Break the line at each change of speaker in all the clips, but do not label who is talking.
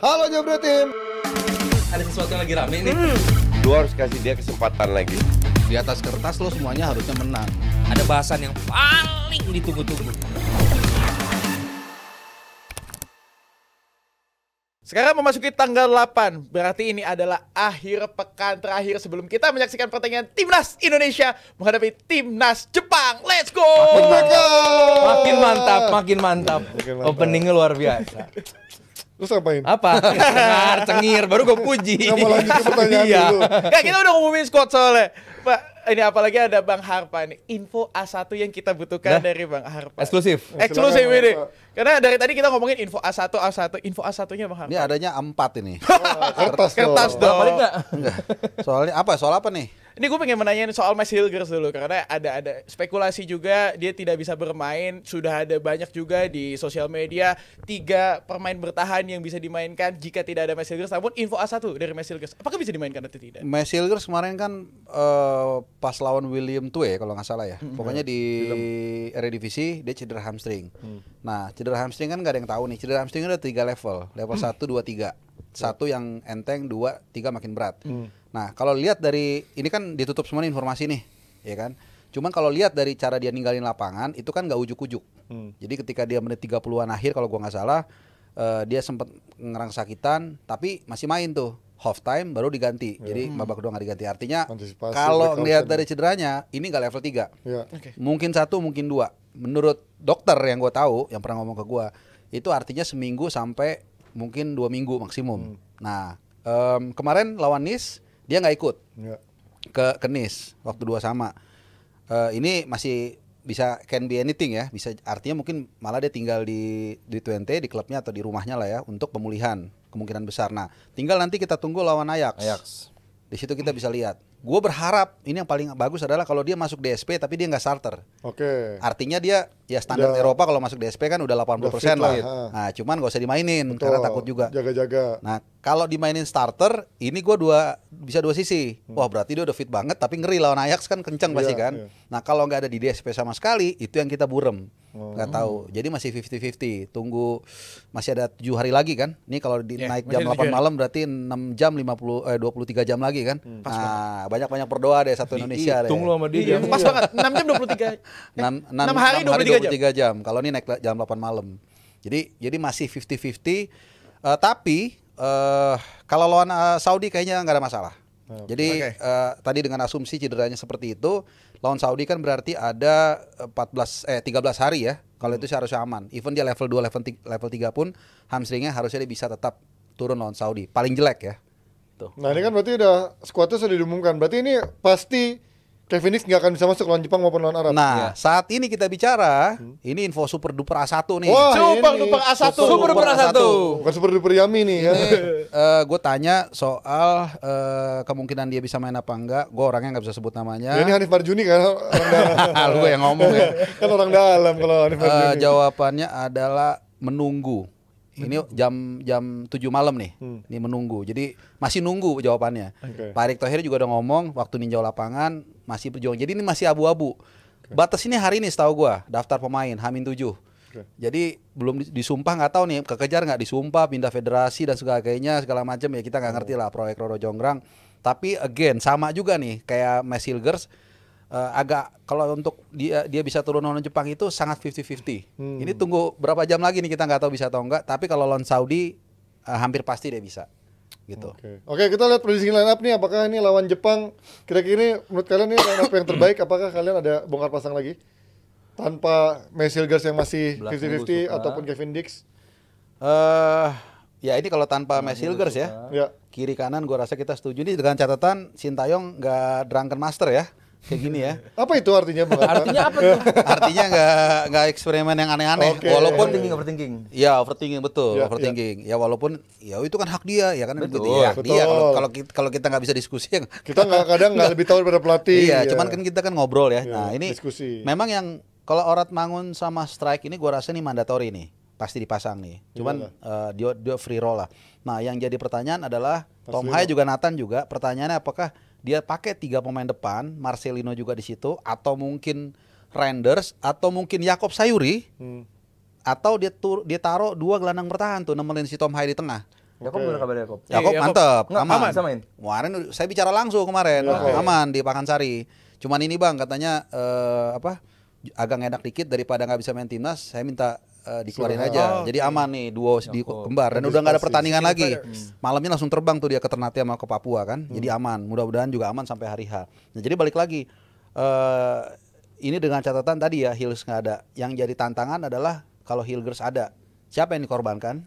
Halo Jabra Tim.
Ada sesuatu yang lagi rame nih.
Lu harus kasih dia kesempatan lagi.
Di atas kertas lo semuanya harusnya menang.
Ada bahasan yang paling ditunggu-tunggu.
Sekarang memasuki tanggal 8, berarti ini adalah akhir pekan terakhir sebelum kita menyaksikan pertandingan Timnas Indonesia menghadapi Timnas Jepang. Let's go!
Makin mantap. Openingnya luar biasa.
Terus ngapain?
Apa? Cengir, baru gue puji.
Nggak mau lanjut ke pertanyaan
Iya.
dulu.
Kak, kita udah ngumumin squad soalnya. Pak, ini apalagi ada Bang Harpa nih. Info A1 yang kita butuhkan dari Bang Harpa.
Eksklusif.
Eksklusif
Silakan,
ini.
Harpa.
Karena dari tadi kita ngomongin info A1. Info A1-nya Bang Harpa.
Ini adanya 4 ini.
Kertas dong.
Balik nggak?
Enggak. Soal apa nih?
Ini gue pengen menanyain soal Max Hilgers dulu. Karena ada spekulasi juga dia tidak bisa bermain. Sudah ada banyak juga di sosial media 3 pemain bertahan yang bisa dimainkan jika tidak ada Max Hilgers. Namun info A1 dari Max Hilgers, apakah bisa dimainkan atau tidak?
Max Hilgers kemarin kan pas lawan William Tue kalau nggak salah ya. Pokoknya di Eredivisie dia cedera hamstring. Nah, cedera hamstring kan nggak ada yang tahu nih. Cedera hamstring ada 3 level. Level 1, 2, 3. 1 yang enteng, 2, 3 makin berat. Nah, kalau lihat dari ini kan ditutup semua nih informasi nih, ya kan? Cuman kalau lihat dari cara dia ninggalin lapangan itu kan nggak ujuk-ujuk. Jadi ketika dia menit 30-an akhir kalau gua nggak salah dia sempat ngerang sakitan tapi masih main tuh. Half time baru diganti. Jadi babak kedua nggak diganti. Artinya
Antisipasi,
kalau ngelihat
precaution.
dari cederanya ini nggak level 3.
Ya.
Mungkin 1, mungkin 2. Menurut dokter yang gue tahu, yang pernah ngomong ke gue, itu artinya seminggu sampai mungkin 2 minggu maksimum. Nah, kemarin lawan Nice dia nggak ikut
Ya.
ke Nice waktu 2 sama. Ini masih bisa can be anything ya, bisa artinya mungkin malah dia tinggal di Twente di klubnya atau di rumahnya lah ya untuk pemulihan kemungkinan besar. Nah, tinggal nanti kita tunggu lawan Ajax. Di situ kita bisa lihat. Gue berharap ini yang paling bagus adalah kalau dia masuk DSP tapi dia nggak starter.
Oke.
Artinya dia ya standar
Udah-
Eropa kalau masuk DSP kan udah 80%
Udah
lah.
fit lah, ha.
Nah, cuman gak usah dimainin
Betul.
karena takut juga.
Jaga-jaga.
Nah, kalau dimainin starter, ini gue bisa dua sisi. Wah, berarti dia udah fit banget, tapi ngeri lawan Ajax kan kenceng pasti
Iya,
kan.
iya.
Nah, kalau nggak ada di DSP sama sekali, itu yang kita burem.
Oh.
Nggak tahu. Jadi masih 50-50. Tunggu masih ada 7 hari lagi kan. Ini kalau naik
masih
jam
ada
8
7 hari.
malam berarti 6 jam 23 jam lagi kan. Nah, banyak-banyak berdoa deh satu Indonesia deh.
Hitung lu sama dia.
Iya, pas banget. 6 jam 23.
6
hari 23
jam. Kalau ini naik jam 8 malam. Jadi masih 50-50. Tapi kalau lawan Saudi kayaknya nggak ada masalah. Jadi
Oke.
tadi dengan asumsi cederanya seperti itu, lawan Saudi kan berarti ada 13 hari ya. Kalau itu sih harusnya aman. Even dia level 2, level 3 pun hamstringnya harusnya dia bisa tetap turun lawan Saudi. Paling jelek ya. Tuh.
Nah, ini kan berarti udah skuadnya sudah diumumkan. Berarti ini pasti Kevin Dix nggak akan bisa masuk lawan Jepang maupun lawan Arab.
Nah, saat ini kita bicara, ini info super duper A1 nih.
Wah,
Super
ini
duper A1.
Super duper A1.
bukan super duper Yami nih ya.
Gue tanya soal kemungkinan dia bisa main apa enggak. Gue orangnya nggak bisa sebut namanya.
Ya, ini Hanif Marjuni kan orang dalam.
Lu yang ngomong ya.
Kan orang dalam kalau Hanif Marjuni.
Jawabannya adalah menunggu. Ini jam 7 malam nih. Ini menunggu. Jadi masih nunggu jawabannya.
Oke.
Pak Erick Thohir juga udah ngomong waktu ninjau lapangan masih berjuang. Jadi ini masih abu-abu. Batas ini hari ini setahu gua daftar pemain H-7. Jadi belum disumpah, nggak tahu nih kekejar nggak disumpah, pindah federasi dan sebagainya segala macam ya, kita nggak ngerti lah proyek Roro Jonggrang. Tapi again sama juga nih kayak Max Hilgers, agak kalau untuk dia bisa turun lawan Jepang itu sangat 50-50. Ini tunggu berapa jam lagi nih, kita nggak tahu bisa atau enggak. Tapi kalau lawan Saudi hampir pasti dia bisa gitu.
Oke, kita lihat prediksi line up nih. Apakah ini lawan Jepang? Kira-kira ini menurut kalian ini line up yang terbaik? Apakah kalian ada bongkar pasang lagi? Tanpa Max Hilgers yang masih
Belakang
50-50
suka.
ataupun Kevin Dix?
Ya ini kalau tanpa Max Hilgers ya,
Ya.
kiri kanan gua rasa kita setuju nih dengan catatan Sintayong nggak drunken master ya, kayak gini ya.
Apa itu artinya, Bang?
Artinya apa tuh?
Artinya nggak eksperimen yang aneh-aneh.
Oke.
Walaupun
Overthinking.
ya overthinking betul,
Ya,
overthinking. Ya walaupun ya itu kan hak dia ya kan
Betul.
gitu. Ya, hak dia
Betul.
kalau kita nggak bisa diskusi ya.
Kita kadang nggak lebih tahu daripada pelatih.
Iya,
ya.
cuman kan kita kan ngobrol ya.
Ya,
Nah, ini
diskusi.
memang yang kalau Orat Mangun sama Strike ini gua rasa nih mandatory nih. Pasti dipasang nih. Cuman dia free roll lah. Nah, yang jadi pertanyaan adalah Tom Hai juga Nathan juga. Pertanyaannya apakah dia pakai 3 pemain depan, Marcelino juga di situ, atau mungkin Renders, atau mungkin Yakob Sayuri, atau dia taruh 2 gelandang bertahan tuh nemenin si Tom Hai di tengah.
Jakob gimana kabar Jakob?
Jakob
Jakob.
mantep,
Nggak,
aman.
aman samain.
Kemarin saya bicara langsung kemarin, aman di Pakansari. Cuman ini bang katanya agak enak dikit daripada nggak bisa main timnas. Saya minta dikeluarin aja. Jadi aman nih duo di kembar dan udah nggak ada pertandingan lagi. Malamnya langsung terbang tuh dia ke Ternate sama ke Papua kan. Jadi aman. Mudah-mudahan juga aman sampai hari H. Nah jadi balik lagi. Ini dengan catatan tadi ya Hills nggak ada. Yang jadi tantangan adalah kalau Hilgers ada, siapa yang dikorbankan?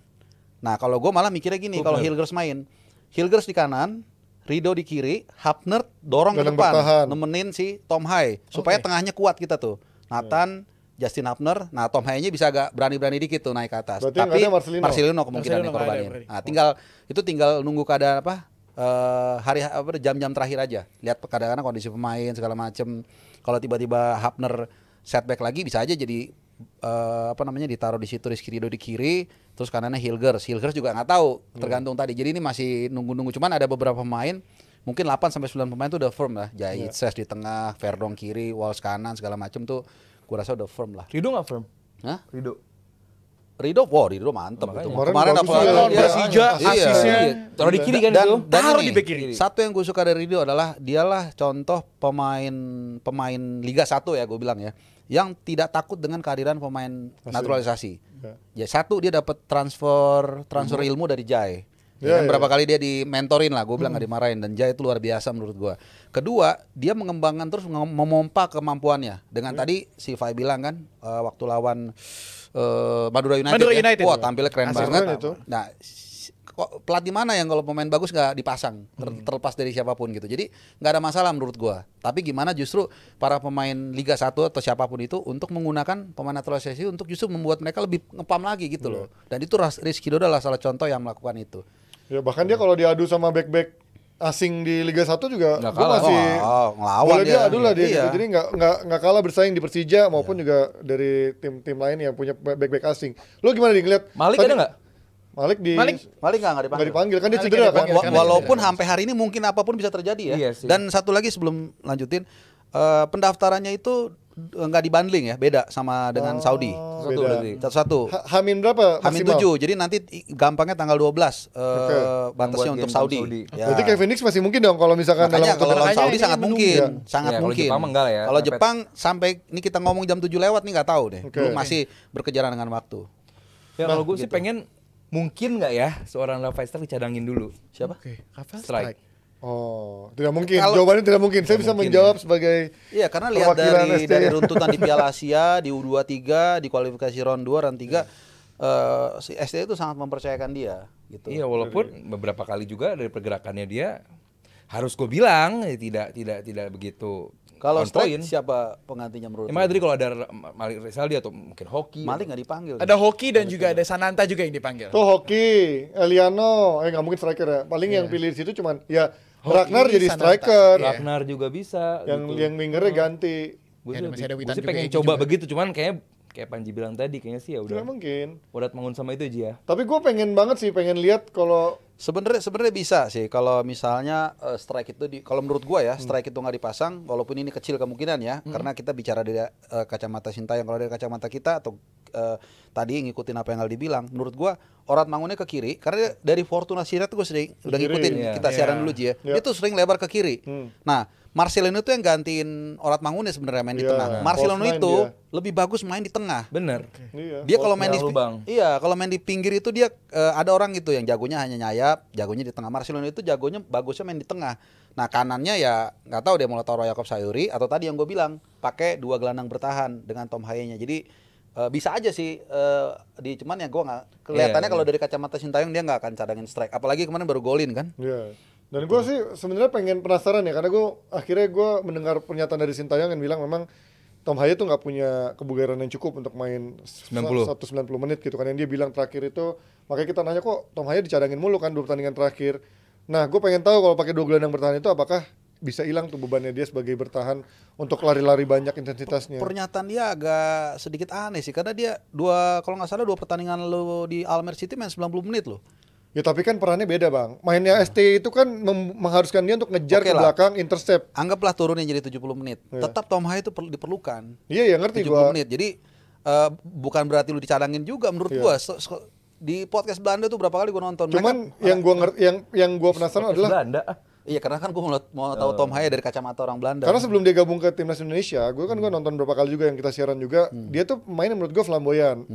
Nah kalau gue malah mikirnya gini, kalau Hilgers main, Hilgers di kanan, Rido di kiri, Hapner dorong ke
Gelandang
depan,
bertahan.
nemenin si Tom Hai supaya tengahnya kuat kita tuh. Nathan, Justin Hapner, nah Tom Hai-nya bisa agak berani-berani dikit tuh naik ke atas.
Berarti yang
Tapi
ada Marcelino.
Marcelino kemungkinan
Marcelino
yang
nggak ada
korbanin.
berarti.
Nah tinggal nunggu keadaan jam-jam terakhir aja. Lihat kadang-kadang kondisi pemain segala macem. Kalau tiba-tiba Hapner setback lagi bisa aja jadi ditaruh di situ Rizky Ridho di kiri, terus kanannya Hilgers juga nggak tahu, tergantung tadi. Jadi ini masih nunggu-nunggu. Cuman ada beberapa pemain, mungkin 8 sampai 9 pemain tuh udah firm lah. Jahit Ses di tengah, Verdong kiri, Walsh kanan segala macem tuh gua rasa udah firm lah.
Rido nggak firm?
Hah?
Rido.
Rido mantep itu.
Kemarin bagus
apalagi
ya,
dia-
Persija,
Iya.
asisnya.
Taruh di kiri kan
dan,
itu.
dan
Taruh
ini,
di bek kiri.
Satu yang gue suka dari Rido adalah dialah contoh pemain Liga 1 ya gue bilang ya, yang tidak takut dengan kehadiran pemain naturalisasi. Ya satu dia dapat transfer ilmu dari Jai.
Ya,
Berapa kali dia di-mentorin lah, gue bilang nggak dimarahin, dan Jai itu luar biasa menurut gue. Kedua, dia mengembangkan terus memompa kemampuannya. Dengan tadi si Fai bilang kan waktu lawan Madura United. Wah, tampilnya keren
Asik
banget.
keren itu.
Nah, pelatih mana yang kalau pemain bagus nggak dipasang terlepas dari siapapun gitu. Jadi nggak ada masalah menurut gua. Tapi gimana justru para pemain Liga 1 atau siapapun itu untuk menggunakan pemain naturalisasi untuk justru membuat mereka lebih ngepam lagi gitu loh. Dan itu Rizky Ridho adalah salah contoh yang melakukan itu.
Ya bahkan dia kalau diadu sama back-back asing di Liga 1 juga
Nggak
gua
kalah.
masih
Ngelawan
boleh dia adu lah dia.
Iya.
Gitu. Jadi nggak kalah bersaing di Persija maupun juga dari tim-tim lain yang punya back-back asing. Lo gimana nih ngeliat?
Malik
tadi-
ada nggak?
Malik
Malik nggak dipanggil.
nggak dipanggil kan dia
Malik
cedera
nggak
kan?
dipanggil. Kan
Walaupun sampai hari ini mungkin apapun bisa terjadi ya.
Iya sih.
Dan satu lagi sebelum lanjutin, pendaftarannya itu nggak dibundling ya, beda sama dengan Saudi.
Satu
beda.
berarti.
Satu-satu.
Hamin berapa?
Hamin
maksimal?
7. Jadi nanti gampangnya tanggal 12 batasnya
Yang buat
untuk
game
Saudi.
Saudi.
Ya.
Berarti Kevin Nix masih mungkin dong kalau misalkan
Makanya kalau lawan
Makanya
Saudi
ini
sangat
menunggu.
mungkin,
Ya.
sangat
Ya, kalau
mungkin.
Jepang mah enggak lah ya.
Kalau
Mepet.
Jepang sampai ini kita ngomong jam 7 lewat nih nggak tahu deh.
Oke.
Belum masih berkejaran dengan waktu.
Ya kalau gue sih pengen mungkin nggak ya seorang Rafael Stark dicadangin dulu.
Siapa?
Oke, Rafael
Strike.
Oh, tidak mungkin.
Kalau-
Jawabannya tidak mungkin. Saya bisa
mungkin
menjawab sebagai
Iya, karena lihat
perwakilan
dari
ST.
dari runtutan di Piala Asia, di U23, di kualifikasi round 2 dan 3 si ST itu sangat mempercayakan dia gitu.
Iya walaupun beberapa kali juga dari pergerakannya dia harus gue bilang tidak begitu
Kalau
on point.
strike siapa penggantinya menurut
Emang
lu?
tadi kalau ada Malik Rizaldi atau mungkin Hoki.
Malik nggak dipanggil.
Ada Hoki dan juga ada Sananta juga yang dipanggil.
Tuh Hoki, Eliano, nggak mungkin striker ya. Paling yang pilih di situ cuman ya Ragnar jadi
Sananta.
striker.
Iya.
Ragnar juga bisa.
Yang
gitu.
yang wingernya ganti.
Gue
Ya, masih ada Witan
sih
juga
pengen
yang
coba
juga.
begitu, cuman kayak Panji bilang tadi kayaknya sih ya
Tidak
udah.
mungkin.
Udah bangun sama itu aja ya.
Tapi gue pengen banget sih, pengen lihat kalau
Sebenarnya bisa sih kalau misalnya strike itu kalau menurut gua ya strike itu nggak dipasang walaupun ini kecil kemungkinan ya karena kita bicara dari kacamata Sintayong. Kalau dari kacamata kita atau tadi ngikutin apa yang Aldi bilang, menurut gua Orat Mangunnya ke kiri karena dari Fortuna Sirat gue sering udah
kiri,
ngikutin
iya.
kita siaran
Iya.
dulu Ji ya.
Iya.
Dia tuh sering lebar ke kiri. Nah, Marcelino itu yang gantiin Orat Mangunnya sebenarnya main di
Iya.
tengah. Marcelino
False nine
itu
dia.
lebih bagus main di tengah.
Bener.
iya.
Dia kalau main di
lubang.
iya, kalau main di pinggir itu dia ada orang gitu yang jagonya hanya nyayap, jagonya di tengah. Marcelino itu jagonya bagusnya main di tengah. Nah, kanannya ya nggak tahu dia mau taruh Yakob Sayuri atau tadi yang gue bilang pakai 2 gelandang bertahan dengan Tom Haye-nya. Jadi bisa aja sih cuman ya gue nggak kelihatannya
Iya,
kalau dari kacamata Sintayong dia nggak akan cadangin strike. Apalagi kemarin baru golin kan.
Iya. Dan gue sih sebenarnya pengen penasaran ya karena akhirnya gue mendengar pernyataan dari Sintayong yang bilang memang Tom Haye tuh nggak punya kebugaran yang cukup untuk main
90
menit gitu kan. Yang dia bilang terakhir itu, makanya kita nanya kok Tom Haye dicadangin mulu kan 2 pertandingan terakhir. Nah, gue pengen tahu kalau pakai 2 gelandang bertahan itu apakah bisa hilang tuh bebannya dia sebagai bertahan untuk lari-lari banyak intensitasnya.
Pernyataan dia agak sedikit aneh sih karena dia kalau nggak salah 2 pertandingan lo di Almer City main 90 menit loh.
Ya tapi kan perannya beda bang. Mainnya ST itu kan mengharuskan dia untuk ngejar
Oke
ke
lah.
belakang, intercept.
Anggaplah turunin jadi 70 menit.
Iya.
Tetap Tom Haye itu diperlukan.
Iya ya ngerti
70
gua.
menit. Jadi bukan berarti lu dicadangin juga menurut
Iya.
gua. di podcast Belanda tuh berapa kali gue nonton.
Cuman yang gua gua penasaran adalah
Belanda.
Iya, karena kan gue mau tahu Tom Haya dari kacamata orang Belanda.
karena sebelum dia gabung ke timnas Indonesia, gua nonton beberapa kali juga yang kita siaran juga, dia tuh pemain yang menurut gua flamboyan.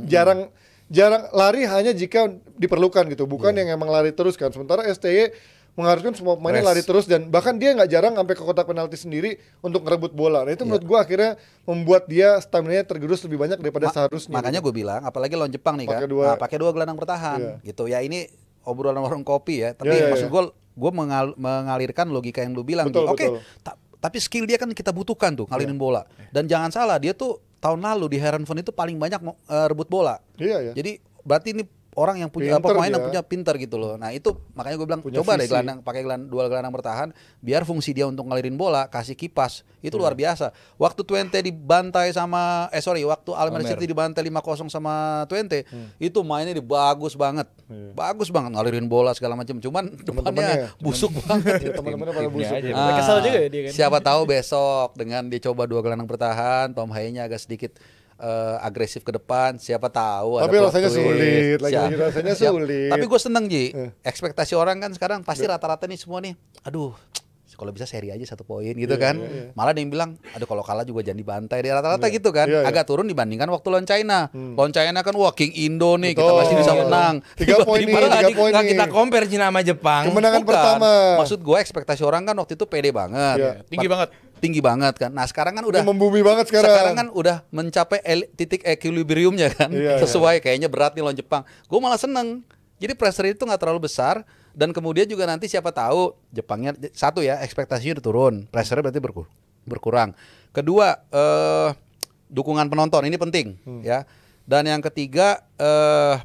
Jarang lari hanya jika diperlukan gitu, bukan yang emang lari terus kan. Sementara STY mengharuskan semua pemainnya lari terus dan bahkan dia nggak jarang sampai ke kotak penalti sendiri untuk ngerebut bola. Nah itu menurut gua akhirnya membuat dia stamina-nya tergerus lebih banyak daripada seharusnya.
Makanya gue bilang, apalagi lawan Jepang nih kan, pakai dua gelandang bertahan gitu. Ya ini obrolan warung kopi ya, tapi maksud gue mengalirkan logika yang lu bilang.
Betul,
Oke,
betul.
tapi skill dia kan kita butuhkan tuh ngalirin bola. Dan jangan salah, dia tuh tahun lalu di Heerenveen itu paling banyak rebut bola.
Iya ya.
Jadi berarti ini orang yang punya
Pinter
pemain yang
dia.
punya pinter gitu loh. Nah itu makanya gue bilang
Punya
coba deh
visi.
pakai dua gelandang bertahan, biar fungsi dia untuk ngalirin bola, kasih kipas itu luar biasa. Waktu Twente dibantai sama waktu Almer City dibantai 5-0 sama Twente, itu mainnya bagus banget, bagus banget ngalirin bola segala macam. Cuman depannya busuk banget.
Ya, teman-temannya pada
Timnya
busuk.
aja.
Ya.
Kesel juga ya dia kan.
Siapa tahu besok dengan dia coba dua gelandang bertahan, Tom Haya-nya agak sedikit agresif ke depan, siapa tahu ada
Tapi
plot
rasanya
twist.
sulit, lagi-lagi
Siap.
rasanya
Siap.
sulit.
Tapi gue seneng Ji, ekspektasi orang kan sekarang pasti rata-rata nih semua nih, aduh kalau bisa seri aja 1 poin gitu kan. Malah ada yang bilang, aduh kalau kalah juga jangan dibantai. Dia rata-rata gitu kan, agak turun dibandingkan waktu lawan China. Lawan China kan wah King Indo nih, kita
Betul.
pasti bisa menang.
3 poin nih,
Padahal
3 poin
nggak
nih.
kita compare Cina sama Jepang.
Kemenangan
Bukan.
pertama.
Maksud gue ekspektasi orang kan waktu itu pede banget.
Iya.
Tinggi banget
kan. Nah sekarang kan
Ini
udah
membumi banget sekarang.
kan udah mencapai titik equilibriumnya kan.
Iya,
Sesuai kayaknya berat nih lawan Jepang. Gue malah seneng. Jadi pressure itu nggak terlalu besar. Dan kemudian juga nanti siapa tahu Jepangnya satu ya ekspektasinya udah turun. Pressure berarti berkurang. Kedua dukungan penonton ini penting ya. Dan yang ketiga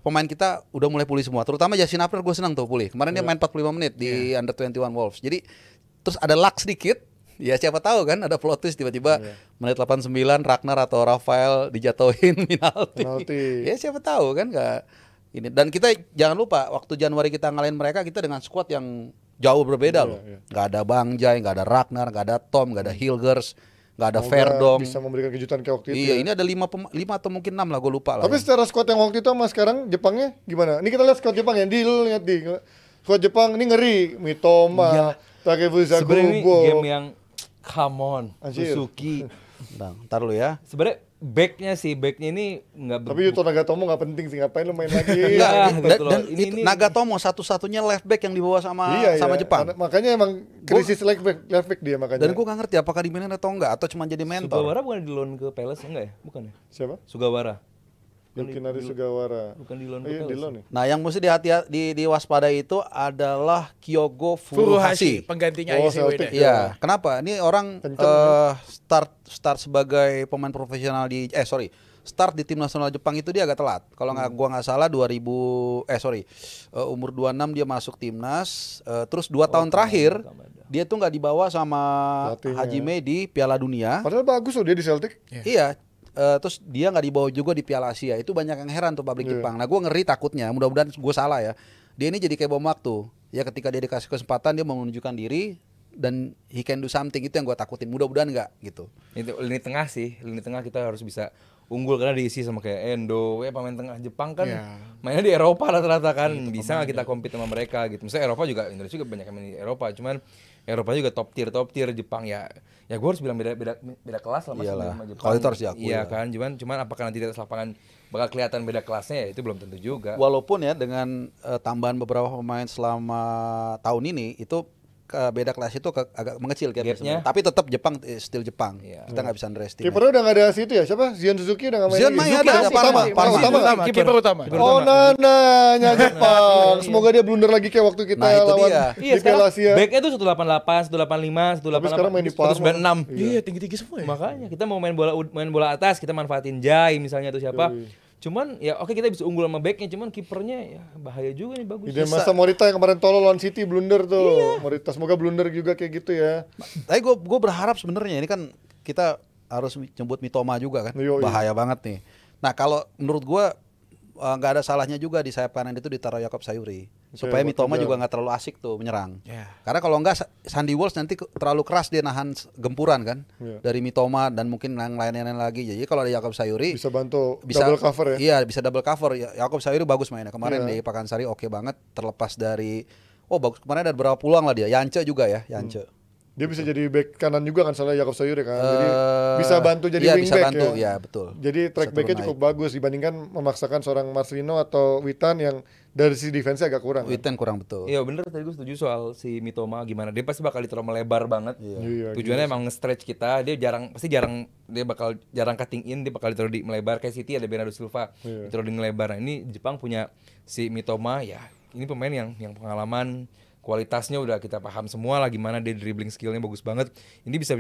pemain kita udah mulai pulih semua. Terutama Yasin Apner gue senang tuh pulih. Kemarin dia main 45 menit di Under 21 Wolves. Jadi terus ada luck sedikit. Ya siapa tahu kan ada plot twist tiba-tiba menit 89 Ragnar atau Rafael dijatuhin penalti. Ya siapa tahu kan nggak ini. Dan kita jangan lupa waktu Januari kita ngalahin mereka kita dengan squad yang jauh berbeda loh. Nggak ada Bang Jai, nggak ada Ragnar, nggak ada Tom, nggak ada Hilgers, nggak ada
Semoga
Verdong.
bisa memberikan kejutan kayak waktu itu.
Iya,
ya.
ini ada 5 atau mungkin 6 lah, gue lupa lah.
Tapi secara squad yang waktu itu sama sekarang Jepangnya gimana? Ini kita lihat squad Jepang ya, lu lihat di squad Jepang ini ngeri, Mitoma, Takefusa
Sebenarnya ini
Kubo.
game yang come on,
Anjir.
Suzuki.
Ntar lu ya.
Sebenarnya backnya ini nggak
Tapi Yuto Nagatomo nggak penting sih, ngapain lu main lagi?
Enggak.
Dan,
gitu loh.
dan itu Nagatomo satu-satunya left back yang dibawa sama Jepang.
Makanya emang krisis left back dia makanya.
Dan gue gak ngerti apakah dimainin atau enggak atau cuma jadi mentor.
Sugawara bukan di loan ke Palace enggak ya? Bukan ya?
Siapa?
Sugawara.
Yukinari Sugawara.
Bukan di loan ke
Iya, di
Palace.
loan ya.
Nah, yang mesti diwaspadai itu adalah Kyogo
Furuhashi,
Furuhashi.
penggantinya
Oh,
Ayase
Celtic.
Ueda.
Iya, kenapa? Ini orang start sebagai pemain profesional start di tim nasional Jepang itu dia agak telat. Kalau gua nggak salah umur 26 dia masuk timnas, terus 2 tahun terakhir dia tuh nggak dibawa sama
Pelatihnya.
Hajime di Piala Dunia.
Padahal bagus loh dia di Celtic.
Iya. Terus dia nggak dibawa juga di Piala Asia. Itu banyak yang heran tuh publik Jepang. Nah, gue ngeri takutnya. Mudah-mudahan gue salah ya. Dia ini jadi kayak bom waktu. Ya ketika dia dikasih kesempatan dia mau menunjukkan diri dan he can do something, itu yang gue takutin. Mudah-mudahan nggak gitu.
Itu lini tengah sih, lini tengah kita harus bisa unggul karena diisi sama kayak Endo, pemain tengah Jepang kan mainnya di Eropa rata-rata kan, bisa nggak kita compete sama mereka gitu. Misalnya Eropa juga, Indonesia juga banyak yang main di Eropa, cuman Eropa juga top tier Jepang ya gue harus bilang beda kelas lah masih
Iyalah,
sama Jepang.
kalau itu harus diakui
iya
lah.
kan, cuman apakah nanti di atas lapangan bakal kelihatan beda kelasnya ya itu belum tentu juga.
Walaupun ya dengan tambahan beberapa pemain selama tahun ini itu beda kelas itu agak mengecil
Gapnya.
sebenarnya. Tapi tetap Jepang still Jepang.
Iya.
Kita nggak bisa underestimate.
Kipernya udah nggak ada situ ya, siapa? Zion Suzuki udah nggak main
Zion
lagi.
main
Suzuki
ada,
masih
Parma.
utama.
Kiper utama.
Oh Nananya Jepang. Semoga dia blunder lagi kayak waktu kita
Nah, itu
lawan
dia.
Iya,
di Piala Asia.
backnya tuh 188, 185, 188.
Tapi sekarang main di Parma.
196.
Iya, tinggi-tinggi semua ya.
Makanya kita mau main bola atas, kita manfaatin Jai misalnya atau siapa. Cuman ya oke kita bisa unggul sama backnya, cuman kipernya ya bahaya juga nih, bagus.
Ide masa Morita yang kemarin tolol lawan City blunder tuh. Morita semoga blunder juga kayak gitu ya.
Tapi gue berharap sebenarnya ini kan kita harus nyebut Mitoma juga kan.
Yoi.
Bahaya banget nih. Nah, kalau menurut gue nggak ada salahnya juga di sayap kanan itu ditaruh Jakob Sayuri supaya
buat
Mitoma
kejar.
juga nggak terlalu asik tuh menyerang.
Ya.
Karena kalau nggak Sandy Walsh nanti terlalu keras dia nahan gempuran kan
Iya.
dari Mitoma dan mungkin yang lain-lain lagi. Jadi kalau ada Jakob Sayuri
Bisa bantu double cover ya.
Iya, bisa double cover. Jakob Sayuri bagus mainnya kemarin
Iya.
di Pakansari, oke banget terlepas dari bagus kemarin ada beberapa peluang lah dia. Yance juga ya, Yance.
Dia bisa jadi back kanan juga kan salah Jakob Sayuri kan. Jadi bisa bantu jadi
iya,
wing
bisa
back
bantu,
ya.
ya betul.
Jadi track
Bisa
backnya
turun
cukup bagus dibandingkan memaksakan seorang Marcelino atau Witan yang dari sisi defense agak kurang. kan?
Witten kurang betul.
Iya bener, tadi gue setuju soal si Mitoma gimana. Dia pasti bakal ditaruh melebar banget.
Iya,
Tujuannya emang nge-stretch kita. Dia bakal jarang cutting in, dia bakal ditaruh di melebar. Kayak City ada Bernardo Silva, ditaruh di melebar. Nah, ini Jepang punya si Mitoma, ya ini pemain yang pengalaman, kualitasnya udah kita paham semua lah gimana dia dribbling skillnya bagus banget. Ini bisa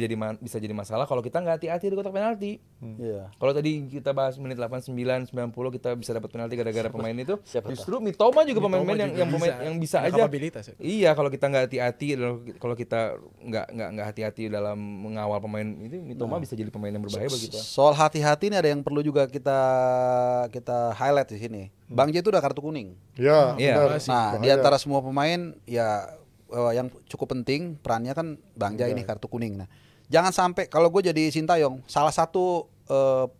jadi masalah kalau kita nggak hati-hati di kotak penalti.
Iya.
Kalau tadi kita bahas menit 89, 90 kita bisa dapat penalti gara-gara pemain itu.
Siapa
Justru Mitoma juga pemain-pemain yang bisa
Punya
aja.
kapabilitas ya.
Iya, kalau kita nggak hati-hati, kalau kita nggak hati-hati dalam mengawal pemain itu, Mitoma bisa jadi pemain yang berbahaya bagi kita.
Soal hati-hati ini ada yang perlu juga kita highlight di sini. Bang J itu udah kartu kuning.
Ya,
Iya.
benar.
Nah, di
Bahaya.
antara semua pemain ya yang cukup penting perannya kan Bang Jai ini kartu kuning. Nah, jangan sampai kalau gue jadi Sintayong, salah satu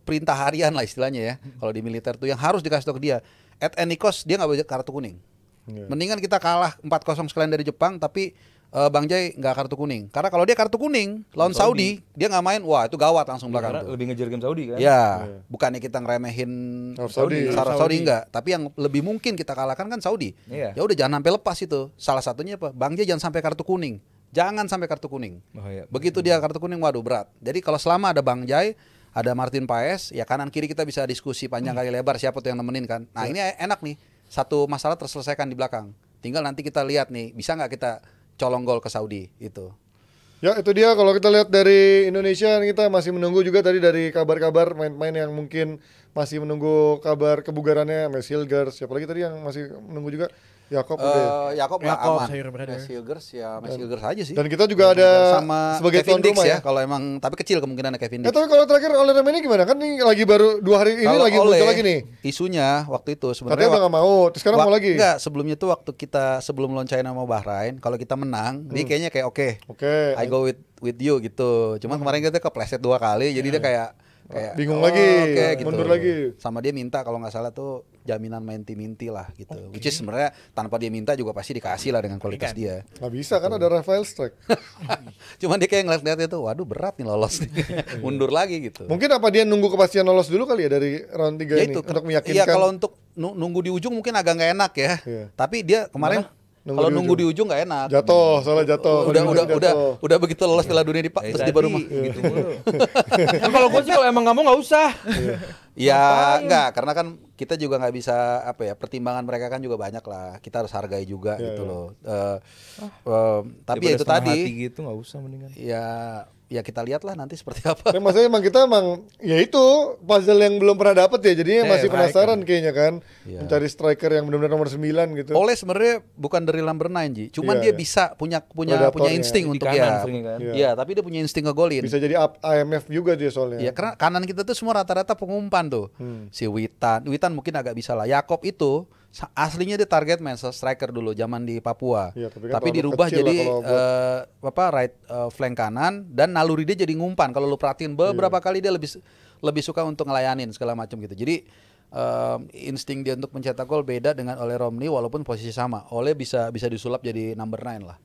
perintah harian lah istilahnya ya. Kalau di militer tuh yang harus dikasih tahu ke dia, at any cost dia nggak boleh kartu kuning.
Iya.
Mendingan kita kalah 4-0 sekalian dari Jepang tapi Bang Jai nggak kartu kuning. Karena kalau dia kartu kuning lawan Saudi, dia nggak main, wah itu gawat langsung belakang
Karena
tuh.
lebih ngejar game Saudi kan.
Ya, bukannya kita ngeremehin
Arab Saudi.
Saudi enggak, tapi yang lebih mungkin kita kalahkan kan Saudi.
Iya.
Ya udah jangan sampai lepas itu. Salah satunya apa? Bang J jangan sampai kartu kuning. Jangan sampai kartu kuning.
Bahaya.
Begitu dia kartu kuning, waduh berat. Jadi kalau selama ada Bang Jai, ada Martin Paes, ya kanan kiri kita bisa diskusi panjang kali lebar siapa tuh yang nemenin kan. Nah, ini enak nih. Satu masalah terselesaikan di belakang. Tinggal nanti kita lihat nih, bisa nggak kita colong gol ke Saudi itu.
Ya itu dia kalau kita lihat dari Indonesia kita masih menunggu juga tadi dari kabar-kabar main-main yang mungkin masih menunggu kabar kebugarannya Messi Hilgers. Siapa lagi tadi yang masih menunggu juga? Yakob udah ya.
Yakob nggak
Yakob,
aman.
Sayur berada.
Messi Hilgers ya Messi Hilgers aja sih.
Dan kita juga ada
sama
sebagai
Kevin
tuan
Dix
rumah
ya.
ya.
Kalau emang tapi kecil kemungkinan Kevin Dix.
Tapi kalau terakhir oleh ini gimana? Kan ini lagi baru 2 hari ini
Kalau
lagi muncul lagi nih.
Isunya waktu itu
Katanya
sebenarnya
udah nggak mau, terus sekarang mau lagi.
Enggak, sebelumnya tuh waktu kita sebelum lawan China sama Bahrain, kalau kita menang, dia kayaknya kayak oke.
Oke.
I go with you gitu. Cuman kemarin kita kepleset 2 kali, jadi dia kayak
Bingung lagi,
oke, gitu.
mundur lagi.
Sama dia minta kalau nggak salah tuh jaminan main minti lah gitu. Which is sebenarnya tanpa dia minta juga pasti dikasih lah dengan kualitas dia.
Nggak bisa kan ada Rafael Strike.
Cuman dia kayak ngeliat-ngeliat itu, waduh berat nih lolos nih. Mundur lagi gitu.
Mungkin apa dia nunggu kepastian lolos dulu kali ya dari round 3
Ya
ini
itu
untuk meyakinkan.
Iya kalau untuk nunggu di ujung mungkin agak nggak enak ya.
Iya.
Tapi dia kemarin
Nunggu
kalau
di
nunggu di ujung nggak enak.
Jatuh, soalnya jatuh.
Udah begitu lolos Piala Dunia terus dia baru
gitu mulu. Kan kalau gue sih kalau emang nggak mau nggak usah.
ya enggak karena kan kita juga nggak bisa apa ya pertimbangan mereka kan juga banyak lah kita harus hargai juga gitu loh. Tapi ya itu
Daripada setengah
tadi
hati gitu nggak usah mendingan.
ya kita lihatlah nanti seperti apa.
Nah, maksudnya emang kita ya itu puzzle yang belum pernah dapet ya, jadinya masih penasaran kayaknya kan, mencari striker yang benar-benar nomor 9 gitu.
Oleh sebenarnya bukan dari number 9 Ji, cuman
Iya,
dia
iya.
bisa punya
Predatornya.
insting
Di
untuk
kanan seringnya kan.
Iya.
Ya, tapi dia punya insting ngegolin.
Bisa jadi IMF juga dia soalnya.
Ya karena kanan kita tuh semua rata-rata pengumpan tuh. Si Witan mungkin agak bisa lah. Yakob itu aslinya dia target man striker dulu zaman di Papua.
Iya, tapi kan
tapi
terlalu
dirubah
kecil
jadi
lah kalau
right flank kanan dan naluri dia jadi ngumpan. Kalau lu perhatiin beberapa kali dia lebih suka untuk ngelayanin segala macam gitu. Jadi insting dia untuk mencetak gol beda dengan Ole Romney walaupun posisi sama. Ole bisa disulap jadi number 9 lah.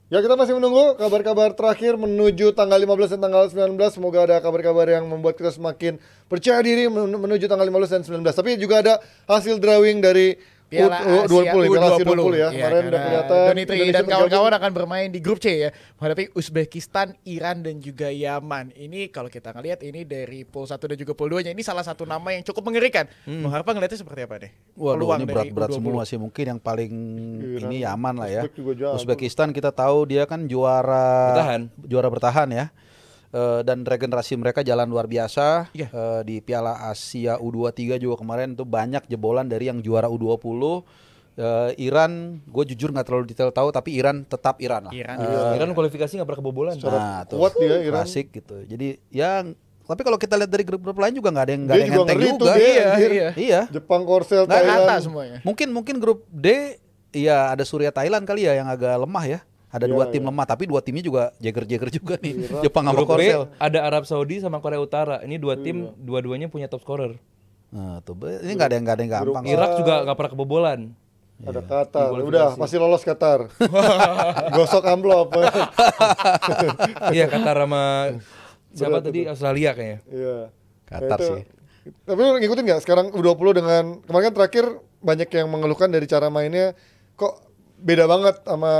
Ya kita masih menunggu kabar-kabar terakhir menuju tanggal 15 dan tanggal 19. Semoga ada kabar-kabar yang membuat kita semakin percaya diri menuju tanggal 15 dan 19. Tapi juga ada hasil drawing dari
Piala Asia
20, Piala Asia 20 ya.
Iya,
Kemarin udah
karena
kelihatan
Donitri
Indonesia
dan
bergabung.
kawan-kawan akan bermain di grup C ya, menghadapi Uzbekistan, Iran dan juga Yaman. Ini kalau kita ngelihat ini dari pool 1 dan juga pool 2-nya ini salah satu nama yang cukup mengerikan. Bang Harpa ngelihatnya seperti apa nih?
Waduh,
Peluang
ini
dari
berat-berat
U20.
semua sih. Mungkin yang paling
Iran,
ini Yaman lah ya.
Uzbek juga jago.
Uzbekistan kita tahu dia kan juara bertahan ya. Dan regenerasi mereka jalan luar biasa.
Iya.
Di Piala Asia U23 juga kemarin tuh banyak jebolan dari yang juara U20. Iran, gue jujur nggak terlalu detail tahu, tapi Iran tetap Iran lah.
Iran
Iran kualifikasi nggak pernah kebobolan.
Secara
Tuh,
kuat dia Iran.
klasik gitu. Jadi ya Tapi kalau kita lihat dari grup-grup lain juga nggak ada yang
Dia juga
enteng
ngeri tuh
juga.
dia,
Iya,
anjir.
iya.
Iya.
Jepang, Korsel,
Nggak rata
Thailand.
semuanya.
Mungkin grup D, iya ada Surya Thailand kali ya yang agak lemah ya. Ada
Iya,
dua tim
iya.
lemah, tapi dua timnya juga jeger-jeger juga nih. Jepang sama
Grup B
Korsel.
ada Arab Saudi sama Korea Utara. Ini dua tim, dua-duanya punya top scorer.
Nah, tuh ini nggak ada yang gampang.
Irak juga nggak pernah kebobolan.
Ada Qatar, udah pasti lolos Qatar. Gosok amplop.
Iya, Qatar sama siapa tadi Australia kayaknya.
Iya.
Qatar
Itu-
sih.
Tapi lu ngikutin nggak sekarang U20 dengan kemarin kan terakhir banyak yang mengeluhkan dari cara mainnya kok beda banget sama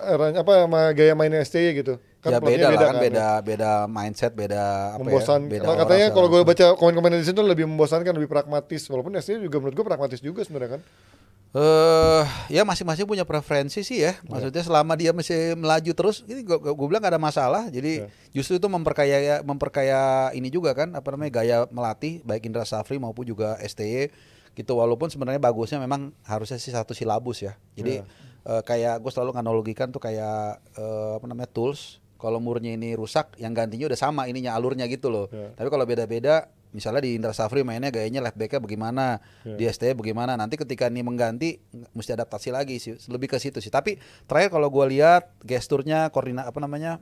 eranya sama gaya mainnya STY gitu.
Ya
pelatihnya
beda lah kan,
ya.
beda mindset, beda apa
Membosan.
ya, beda
Nah,
orang
katanya
segala
kalau gue
macam.
baca komen-komen di sini tuh lebih membosankan, lebih pragmatis. Walaupun STY juga menurut gue pragmatis juga sebenarnya kan.
Ya masing-masing punya preferensi sih ya. Maksudnya selama dia masih melaju terus, ini gue bilang gak ada masalah. Jadi justru itu memperkaya ini juga kan, apa namanya, gaya melatih baik Indra Safri maupun juga STY gitu. Walaupun sebenarnya bagusnya memang harusnya sih satu silabus ya. Jadi kayak gue selalu analogikan tuh kayak apa namanya, tools. Kalau murnya ini rusak, yang gantinya udah sama ininya alurnya gitu loh. Tapi kalau beda-beda, misalnya di Indra Safri mainnya gayanya left back-nya bagaimana, di STY bagaimana, nanti ketika ini mengganti mesti adaptasi lagi sih, lebih ke situ sih. Tapi terakhir kalau gue lihat gesturnya, koordinat apa namanya,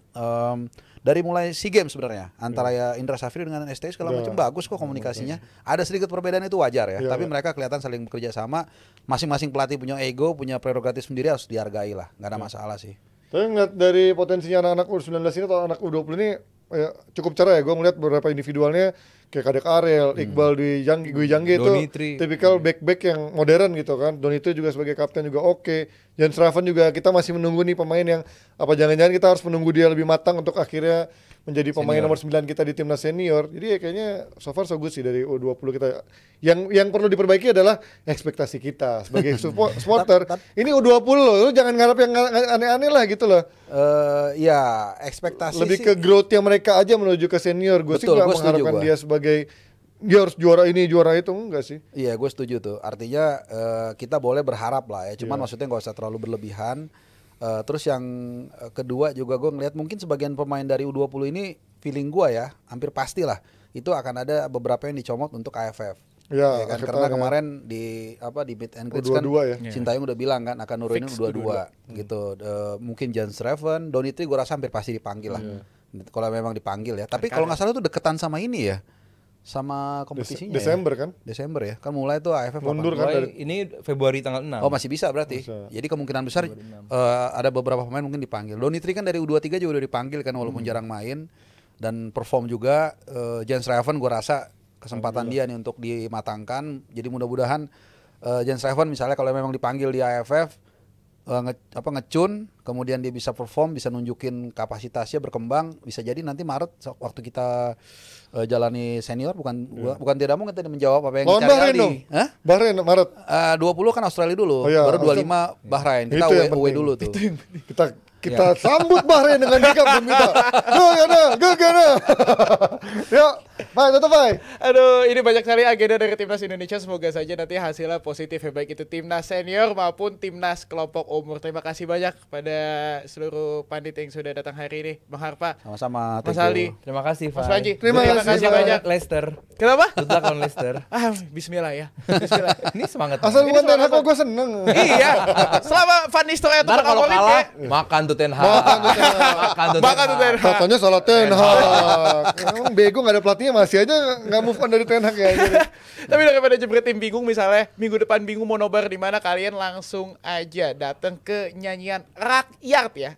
dari mulai SEA Games sebenarnya antara ya Indra Safri dengan STY segala macam bagus kok komunikasinya. Ada sedikit perbedaan itu wajar ya, tapi mereka kelihatan saling bekerja sama. Masing-masing pelatih punya ego, punya prerogatif sendiri, harus dihargai lah, nggak ada masalah sih.
Tapi ngeliat dari potensinya anak-anak U19 ini atau anak U20 ini ya, cukup cerah ya. Gue ngeliat beberapa individualnya kayak Kadek Ariel, Iqbal Dwi Jangge itu
Donitri.
tipikal back-back yang modern gitu kan. Donitri juga sebagai kapten juga oke. Jan Sraven juga kita masih menunggu nih pemain yang apa jangan-jangan kita harus menunggu dia lebih matang untuk akhirnya menjadi pemain nomor 9 kita di timnas senior. Jadi ya kayaknya so far so good sih dari U20 kita. Yang perlu diperbaiki adalah ekspektasi kita sebagai supporter. Ini U20 loh, lu jangan ngarep yang aneh-aneh lah gitu loh.
Ya ekspektasi
Lebih
sih.
ke growth-nya mereka aja menuju ke senior. Gue sih
Betul,
gak
gua setuju
mengharapkan
gua.
dia sebagai dia harus juara ini juara itu, enggak sih.
Iya, gue setuju tuh. Artinya kita boleh berharap lah ya. Cuman maksudnya nggak usah terlalu berlebihan. Terus yang kedua juga gue ngelihat mungkin sebagian pemain dari U20 ini feeling gue ya hampir pastilah itu akan ada beberapa yang dicomot untuk AFF.
Ya,
Ya kan?
akhir
Karena
tahun ya.
kemarin di meet and greet kan
U22 ya.
Sintayong udah bilang kan akan nurunin U22 gitu. Mungkin Jan Sraven, Donitri gue rasa hampir pasti dipanggil lah. Kalau memang dipanggil ya. Tapi kalau nggak salah tuh deketan sama ini ya. Sama kompetisinya
Desember
ya.
kan?
Desember ya. Kan mulai tuh AFF
Mundur kan
Mulai
dari
ini Februari tanggal 6.
Oh masih bisa berarti. Jadi kemungkinan besar ada beberapa pemain mungkin dipanggil. Donitri kan dari U23 juga udah dipanggil kan walaupun jarang main dan perform juga. Jan Sraven gue rasa kesempatan dia nih untuk dimatangkan. Jadi mudah-mudahan Jan Sraven misalnya kalau memang dipanggil di AFF ngecun, kemudian dia bisa perform, bisa nunjukin kapasitasnya berkembang, bisa jadi nanti Maret waktu kita jalani senior bukan tidak mungkin tadi menjawab apa yang
lawan
dicari
Bahrain
Aldi.
dong.
Hah?
Bahrain Maret.
20 kan Australia dulu,
Oh iya,
baru 25 Bahrain. Kita
Itu yang
away
penting.
dulu tuh.
Kita sambut Bahrain dengan sikap gembira. Go Ghana. Yuk, bye, tutup bye.
Aduh, ini banyak sekali agenda dari timnas Indonesia. Semoga saja nanti hasilnya positif ya, baik itu timnas senior maupun timnas kelompok umur. Terima kasih banyak pada seluruh pandit yang sudah datang hari ini, Bang Harpa,
Sama-sama.
Mas
thank you.
Aldi,
Terima kasih,
Mas
Fai.
Panji.
Terima kasih
banyak.
Leicester.
Kenapa?
Tutlah lawan Leicester.
Bismillah ya. Bismillah.
Ini semangat.
Asal
Ini
bukan Ten
soal
Hag
apa?
kok gue seneng.
Iya. Selama Van Nistelrooy
Ntar
tetap
kalau
akolit
kalah,
ya.
makan tuh Ten Hag.
Makan tuh Ten Hag.
Katanya salah Ten Hag. Emang bego gak ada pelatihnya masih aja gak move on dari Ten Hag ya.
Tapi daripada jebret tim bingung, misalnya minggu depan bingung mau nobar di mana, kalian langsung aja datang ke nyanyian Rakyat ya.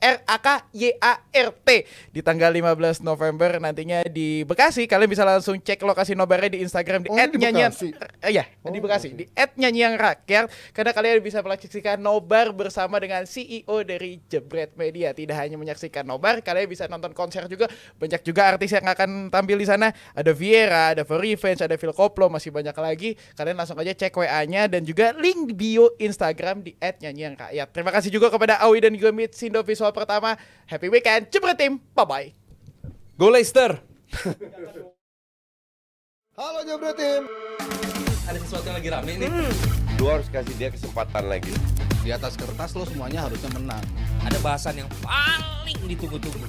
RAKYART di tanggal 15 November nantinya di Bekasi. Kalian bisa langsung cek lokasi nobarnya di Instagram di
Oh, ini di
@nyanyian.
Bekasi?
Iya, di Bekasi di @nyanyian rakyat, karena kalian bisa menyaksikan nobar bersama dengan CEO dari Jebret Media. Tidak hanya menyaksikan nobar, kalian bisa nonton konser juga. Banyak juga artis yang akan tampil di sana. Ada Viera, ada For Revenge, ada Phil Koplo, masih banyak lagi. Kalian langsung aja cek WA-nya dan juga link di bio Instagram di @nyanyian rakyat. Terima kasih juga kepada Awi dan juga Mitsindo Visual pertama. Happy weekend, Jebret Tim, bye-bye.
Go Leicester.
Halo Jebret Tim.
Ada sesuatu yang lagi rame nih.
Lu harus kasih dia kesempatan lagi.
Di atas kertas lo semuanya harusnya menang.
Ada bahasan yang paling ditunggu-tunggu.